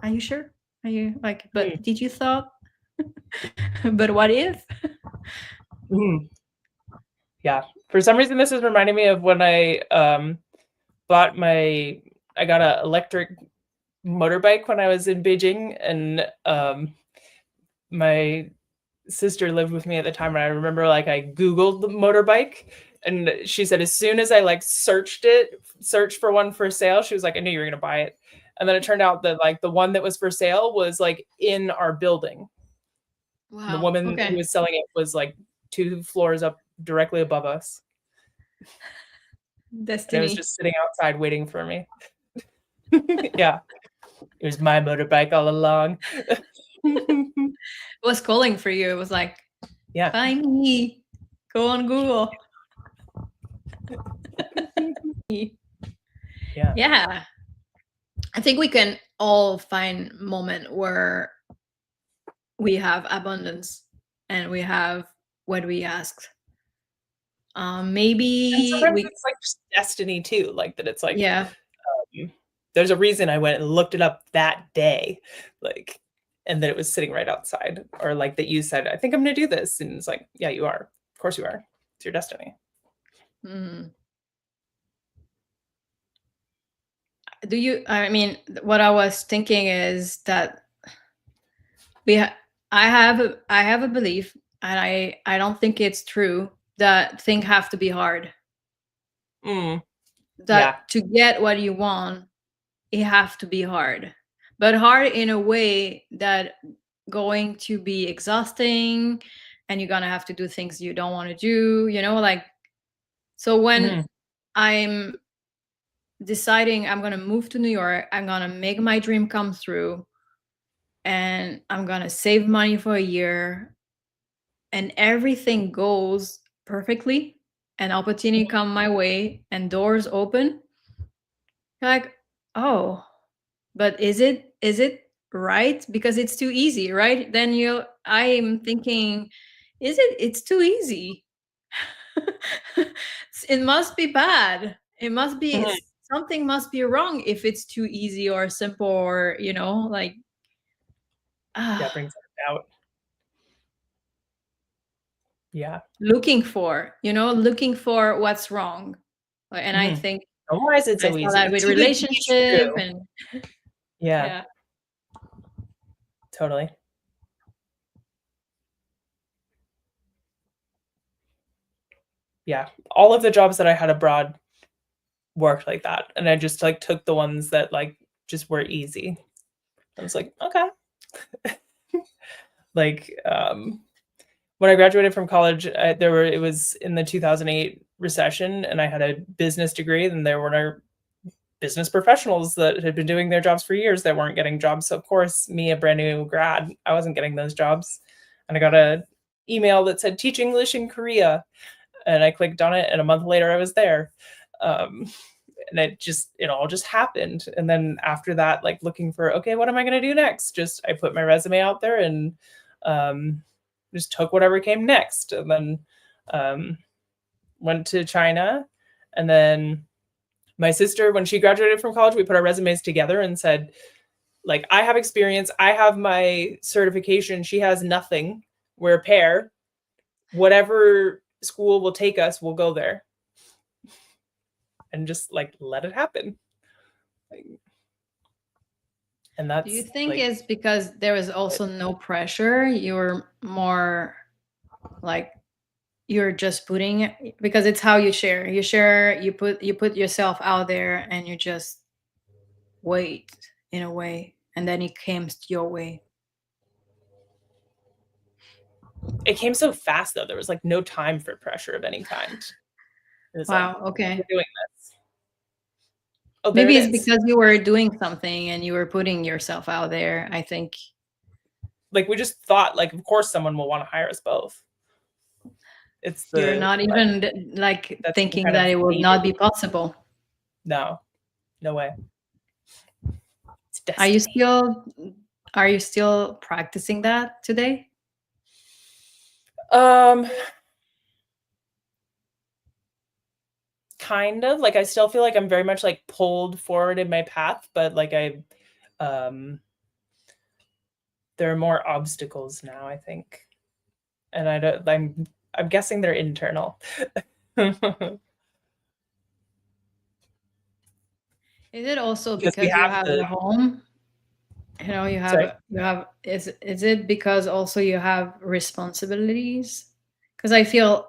Speaker 2: are you sure, are you like, but did you thought, but what if?
Speaker 1: Mm-hmm. Yeah. For some reason, this is reminding me of when I got an electric motorbike when I was in Beijing, and my sister lived with me at the time, and I remember like I Googled the motorbike, and she said as soon as I like searched for one for sale, she was like, I knew you were gonna buy it. And then it turned out that like the one that was for sale was like in our building. The
Speaker 2: Wow.
Speaker 1: woman who
Speaker 2: Okay.
Speaker 1: was selling it was like 2 floors up directly above us. And it was
Speaker 2: Destiny
Speaker 1: just sitting outside waiting for me. Yeah. It was my motorbike all along.
Speaker 2: was calling for you. It was like,
Speaker 1: Yeah.
Speaker 2: find me, go on Google.
Speaker 1: Yeah.
Speaker 2: Yeah, I think we can all find moment where we have abundance and we have what we asked.
Speaker 1: And
Speaker 2: Maybe
Speaker 1: sometimes
Speaker 2: we,
Speaker 1: it's like just destiny too, like that it's like
Speaker 2: yeah.
Speaker 1: there's a reason I went and looked it up that day, like, and that it was sitting right outside, or like that you said, I think I'm gonna do this, and it's like, yeah, you are. Of course you are. It's your destiny.
Speaker 2: Mm. I mean, what I was thinking is that I have a belief, and I don't think it's true, that things have to be hard.
Speaker 1: Mm, yeah.
Speaker 2: That to get what you want, it have to be hard, but hard in a way that going to be exhausting, and you're gonna have to do things you don't want to do, like. So when
Speaker 1: Hmm.
Speaker 2: I'm deciding I'm gonna move to New York, I'm gonna make my dream come through, and I'm gonna save money for a year, and everything goes perfectly, and opportunity come my way, and doors open, you're like, oh, but is it right? Because it's too easy, right? Then I'm thinking, it's too easy. It must be bad. It must be
Speaker 1: Hmm.
Speaker 2: something must be wrong if it's too easy or simple, or like,
Speaker 1: Yeah,
Speaker 2: ah,
Speaker 1: brings it out. Yeah.
Speaker 2: looking for what's wrong. And I
Speaker 1: Hmm.
Speaker 2: think
Speaker 1: Oh, why is it
Speaker 2: I
Speaker 1: so
Speaker 2: saw
Speaker 1: easy?
Speaker 2: that with
Speaker 1: Too good to be
Speaker 2: relationship,
Speaker 1: true.
Speaker 2: and
Speaker 1: Yeah,
Speaker 2: yeah.
Speaker 1: totally. Yeah. All of the jobs that I had abroad worked like that. And I just like took the ones that like just were easy. I was like, okay. Like when I graduated from college, it was in the 2008 recession, and I had a business degree, and there were business professionals that had been doing their jobs for years that weren't getting jobs. So of course, me, a brand new grad, I wasn't getting those jobs. And I got a email that said teach English in Korea, and I clicked on it, and a month later I was there. Um, and it all just happened. And then after that, like looking for, okay, what am I going to do next? Just I put my resume out there, and um, just took whatever came next. And then um, went to China. And then my sister, when she graduated from college, we put our resumes together and said, like, I have experience, I have my certification, she has nothing. We're a pair. Whatever school will take us, we'll go there. And just like let it happen. Like, and
Speaker 2: Do you
Speaker 1: that's
Speaker 2: think
Speaker 1: like
Speaker 2: it's because there is also no pressure? You're more like, you're just putting, because it's how you put yourself out there, and you just wait, in a way, and then it comes your way.
Speaker 1: it came so fast though. There was like no time for pressure of any kind. It was like,
Speaker 2: Wow,
Speaker 1: we're
Speaker 2: okay.
Speaker 1: doing this. Oh, there it
Speaker 2: Maybe it's
Speaker 1: is.
Speaker 2: because you were doing something and you were putting yourself out there, I think.
Speaker 1: Like we just thought, like, of course someone will want to hire us both. It's
Speaker 2: You're
Speaker 1: the
Speaker 2: not
Speaker 1: like
Speaker 2: even like
Speaker 1: that's the
Speaker 2: thinking
Speaker 1: kind
Speaker 2: that
Speaker 1: of
Speaker 2: it will
Speaker 1: needed.
Speaker 2: not be possible.
Speaker 1: No, no way. It's
Speaker 2: Are you
Speaker 1: destiny.
Speaker 2: still are you still practicing that today?
Speaker 1: Um, kind of like I still feel like I'm very much like pulled forward in my path, but like um there are more obstacles now, I think. And I'm guessing they're internal. Because
Speaker 2: Is it also
Speaker 1: we
Speaker 2: because you
Speaker 1: have
Speaker 2: have
Speaker 1: the
Speaker 2: a home?
Speaker 1: sorry.
Speaker 2: Is it because also you have responsibilities? Because I feel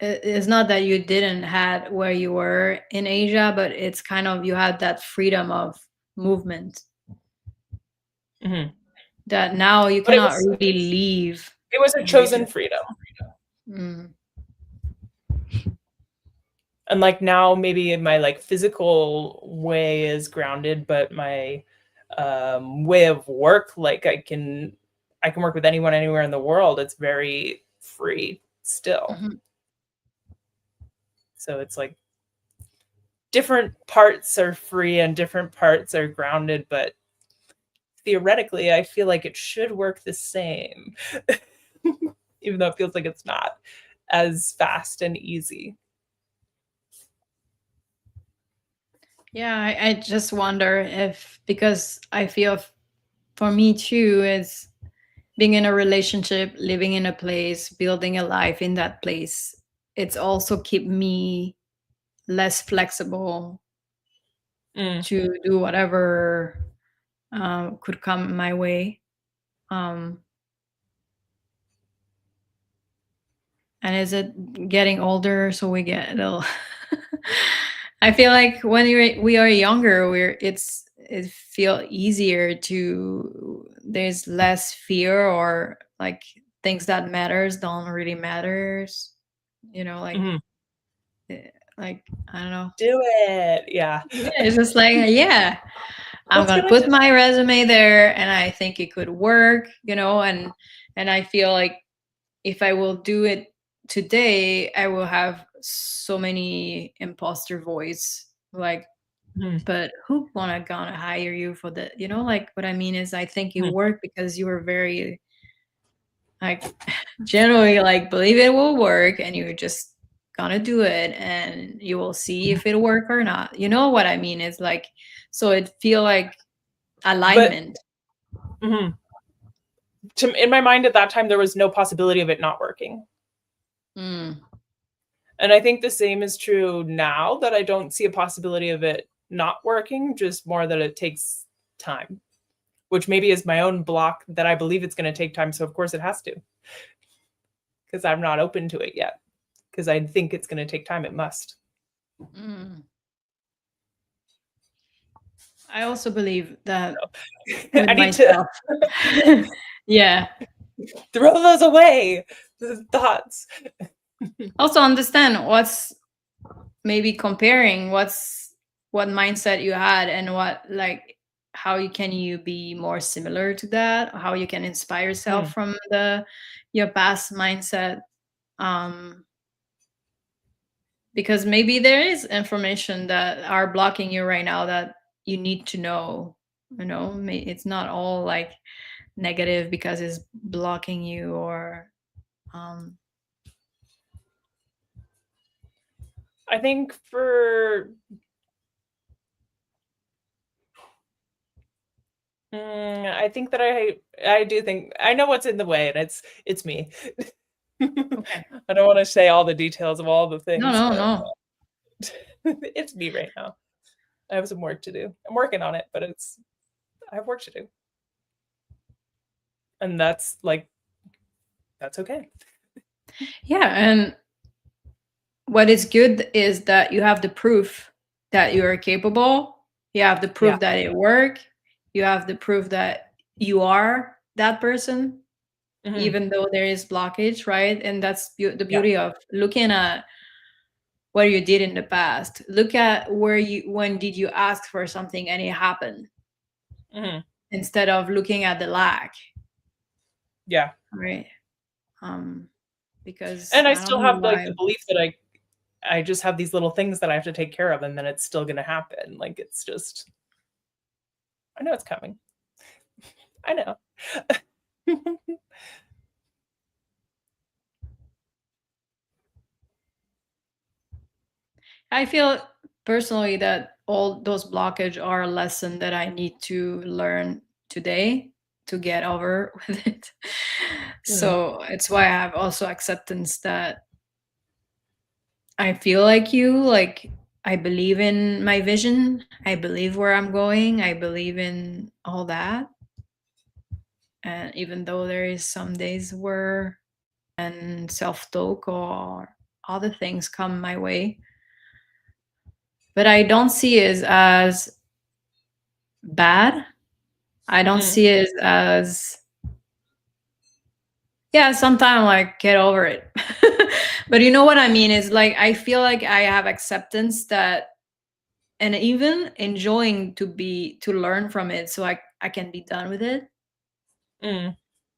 Speaker 2: it's not that you didn't had where you were in Asia, but it's kind of, you had that freedom of movement
Speaker 1: Mhm.
Speaker 2: that now you
Speaker 1: But
Speaker 2: cannot really leave
Speaker 1: it was a
Speaker 2: Asia.
Speaker 1: chosen freedom.
Speaker 2: Mm.
Speaker 1: And like now maybe my like physical way is grounded, but my way of work, like I can work with anyone anywhere in the world. It's very free still.
Speaker 2: Mhm.
Speaker 1: So it's like different parts are free and different parts are grounded, but theoretically I feel like it should work the same. Even though it feels like it's not as fast and easy.
Speaker 2: Yeah, I just wonder if, because I feel for me too, is being in a relationship, living in a place, building a life in that place. It's also keep me less flexible to do whatever could come my way. And is it getting older so we get a little I feel like when we are younger, it feel easier to, there's less fear, or like things that matters don't really matters, like like I don't know.
Speaker 1: Do it. Yeah.
Speaker 2: Yeah, it's just like, yeah, I'm
Speaker 1: Let's
Speaker 2: gonna
Speaker 1: get
Speaker 2: put
Speaker 1: into
Speaker 2: my resume there and I think it could work, and I feel like if I will do it today, I will have so many imposter voice, like, but who gonna hire you for the, like, what I mean is, I think you work because you were very, like, generally, like, believe it will work, and you're just gonna do it, and you will see if it'll work or not. You know what I mean? It's like, so it feel like
Speaker 1: But
Speaker 2: alignment.
Speaker 1: in my mind at that time, there was no possibility of it not working.
Speaker 2: Mm.
Speaker 1: And I think the same is true now, that I don't see a possibility of it not working, just more that it takes time, which maybe is my own block, that I believe it's going to take time. So of course it has to, because I'm not open to it yet, because I think it's going to take time. It must.
Speaker 2: I also believe that
Speaker 1: I
Speaker 2: with
Speaker 1: need
Speaker 2: myself. Yeah.
Speaker 1: throw those away, the thoughts.
Speaker 2: Also understand what's, maybe comparing what mindset you had, and what, like, how can you be more similar to that, how you can inspire yourself from your past mindset, because maybe there is information that are blocking you right now that you need to know. It's not all like negative because it's blocking you, or
Speaker 1: I think I think that I do think I know what's in the way, and it's me.
Speaker 2: okay.
Speaker 1: I don't want to say all the details of all the things,
Speaker 2: No.
Speaker 1: it's me right now. I have some work to do. I'm working on it, but I have work to do. And that's okay.
Speaker 2: Yeah, and what is good is that you have the proof that you are capable. You have the proof
Speaker 1: Yeah.
Speaker 2: that it worked. You have the proof that you are that person, even though there is blockage, right? And that's the
Speaker 1: Yeah.
Speaker 2: beauty of looking at what you did in the past. Look at when did you ask for something and it happened, instead of looking at the lack,
Speaker 1: Yeah.
Speaker 2: right? Because
Speaker 1: And I
Speaker 2: I don't
Speaker 1: still
Speaker 2: know
Speaker 1: have
Speaker 2: why.
Speaker 1: the belief that I just have these little things that I have to take care of, and then it's still gonna happen. Like, it's just, I know it's coming. I know.
Speaker 2: I feel personally that all those blockage are a lesson that I need to learn today to get over with it. So it's why I have also acceptance that I feel like you, like, I believe in my vision. I believe where I'm going. I believe in all that. And even though there is some days where and self-talk or other things come my way, but I don't see it as bad. I don't see it as, yeah, sometimes like get over it. But you know what I mean? Is like I feel like I have acceptance that, and even enjoying to learn from it, so I can be done with it.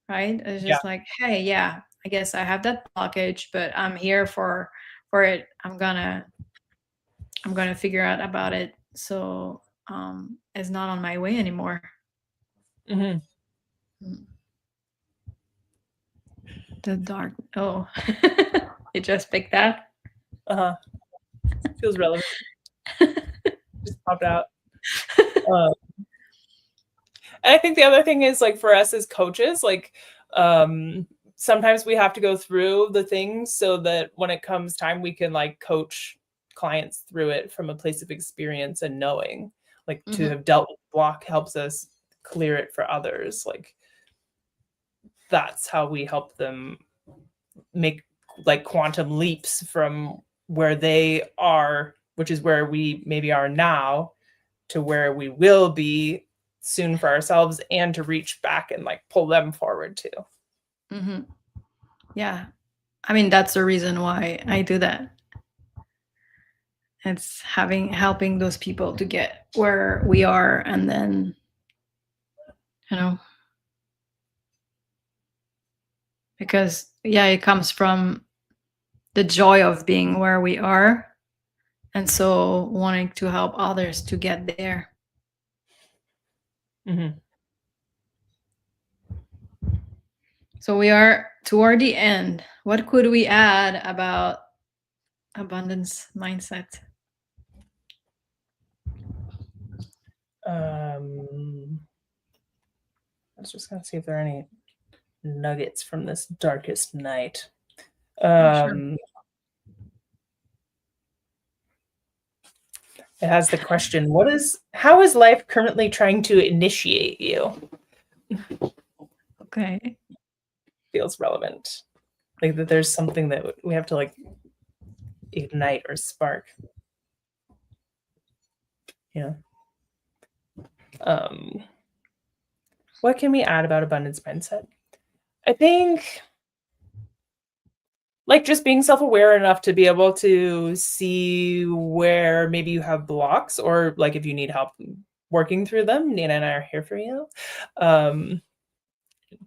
Speaker 2: Right? It's
Speaker 1: Yeah.
Speaker 2: just like, hey, yeah, I guess I have that blockage, but I'm here for it. I'm gonna figure out about it. So it's not on my way anymore. Mm. The dark. Oh, it just picked that.
Speaker 1: Feels relevant. Just popped out. And I think the other thing is, like, for us as coaches, like, sometimes we have to go through the things so that when it comes time, we can like coach clients through it from a place of experience and knowing. like to have dealt with the block helps us clear it for others. Like that's how we help them make like quantum leaps from where they are, which is where we maybe are now, to where we will be soon for ourselves, and to reach back and like pull them forward too.
Speaker 2: Yeah. I mean, that's the reason why I do that. It's helping those people to get where we are, and then, because it comes from the joy of being where we are, and so wanting to help others to get there. So we are toward the end. What could we add about abundance mindset?
Speaker 1: I was just gonna see if there are any nuggets from this darkest night.
Speaker 2: Sure.
Speaker 1: It has the question, how is life currently trying to initiate you?
Speaker 2: Okay.
Speaker 1: Feels relevant. Like that there's something that we have to like ignite or spark. What can we add about abundance mindset? I think like just being self-aware enough to be able to see where maybe you have blocks, or like if you need help working through them, Nina and I are here for you.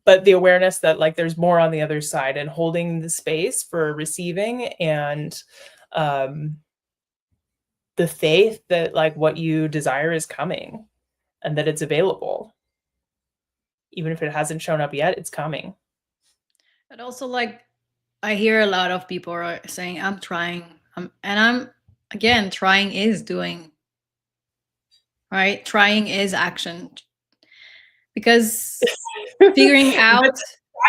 Speaker 1: But the awareness that like there's more on the other side, and holding the space for receiving, and the faith that like what you desire is coming, and that it's available. Even if it hasn't shown up yet, it's coming.
Speaker 2: And also, like, I hear a lot of people are saying, I'm trying. Again, trying is doing, right? Trying is action. Because figuring out.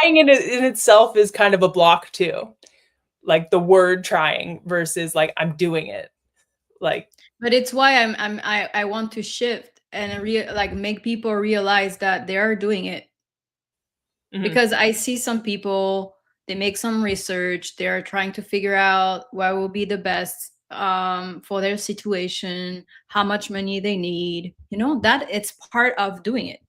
Speaker 1: Trying in itself is kind of a block too. Like the word trying versus like I'm doing it. Like,
Speaker 2: but it's why I want to shift and like make people realize that they are doing it. Because I see some people, they make some research, they're trying to figure out what will be the best for their situation, how much money they need, that it's part of doing it.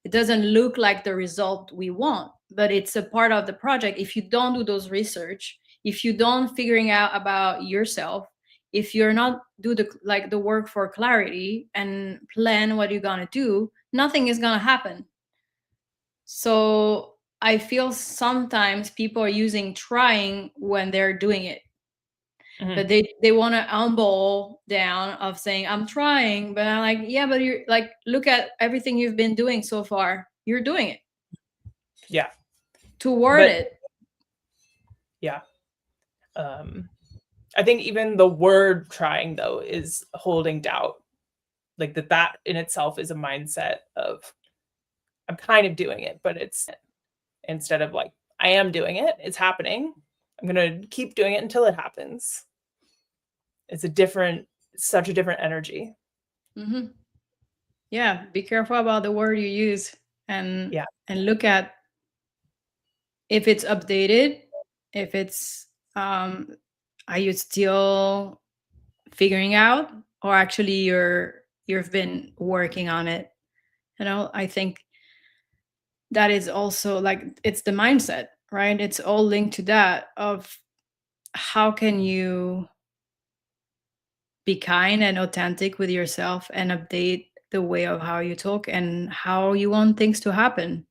Speaker 2: It doesn't look like the result we want, but it's a part of the project. If you don't do those research, if you don't figuring out about yourself, if you're not do the work for clarity and plan what you're gonna do, nothing is gonna happen. So I feel sometimes people are using trying when they're doing it. But they want to humble down of saying, I'm trying, but I'm like, yeah, but you're like, look at everything you've been doing so far. You're doing it.
Speaker 1: Yeah.
Speaker 2: Toward it.
Speaker 1: Yeah. I think even the word trying though is holding doubt. Like that in itself is a mindset of I'm kind of doing it, but it's instead of like I am doing it, it's happening. I'm going to keep doing it until it happens. It's such a different energy.
Speaker 2: Yeah. Be careful about the word you use, and look at if it's updated, if it's, are you still figuring out, or actually you've been working on it? I think that is also like, it's the mindset, right? It's all linked to that of how can you be kind and authentic with yourself and update the way of how you talk and how you want things to happen.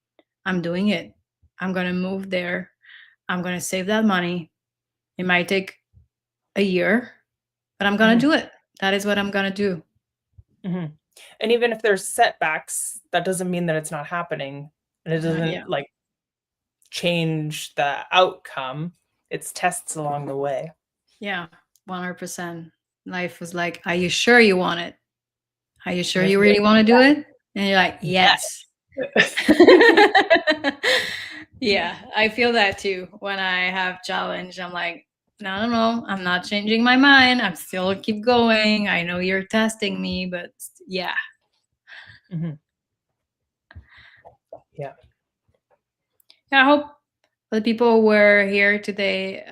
Speaker 2: I'm doing it. I'm going to move there. I'm going to save that money. It might take a year, but I'm going to do it. That is what I'm going to do.
Speaker 1: And even if there's setbacks, that doesn't mean that it's not happening. And it doesn't like change the outcome. It's tests along the way.
Speaker 2: Yeah, 100%. Life was like, are you sure you want it? Are you sure you really want to do it? And you're like, yes. Yeah, I feel that too. When I have challenge, I'm like, no, I'm not changing my mind. I'm still keep going. I know you're testing me, but yeah.
Speaker 1: Yeah.
Speaker 2: Yeah, I hope the people who were here today,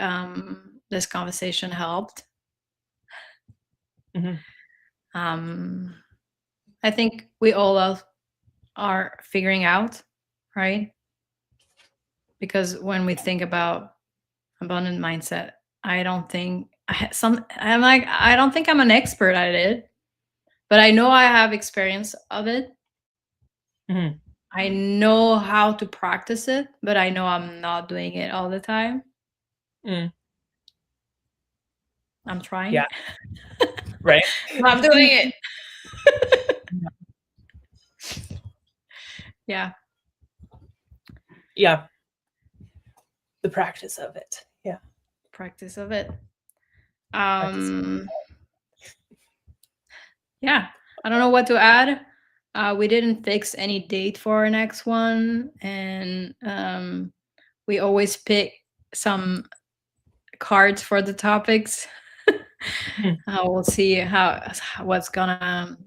Speaker 2: this conversation helped. I think we all are figuring out, right? Because when we think about abundant mindset, I don't think I don't think I'm an expert at it, but I know I have experience of it. I know how to practice it, but I know I'm not doing it all the time. I'm trying.
Speaker 1: Yeah. Right.
Speaker 2: I'm doing it. Yeah.
Speaker 1: Yeah. The practice of it. Yeah.
Speaker 2: Practice of it.
Speaker 1: Practice.
Speaker 2: Yeah. I don't know what to add. We didn't fix any date for our next one, and we always pick some cards for the topics. We'll see what's gonna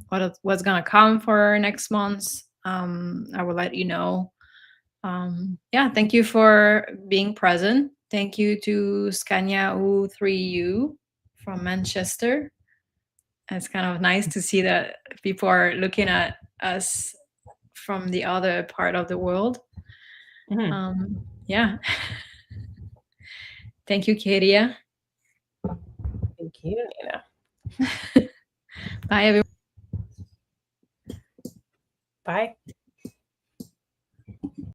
Speaker 2: come for our next month. I will let you know. Yeah, thank you for being present. Thank you to Scania U3U from Manchester. It's kind of nice to see that people are looking at us from the other part of the world. Yeah. Thank you, Katia.
Speaker 1: Thank you, Nina.
Speaker 2: Bye, everyone.
Speaker 1: Bye.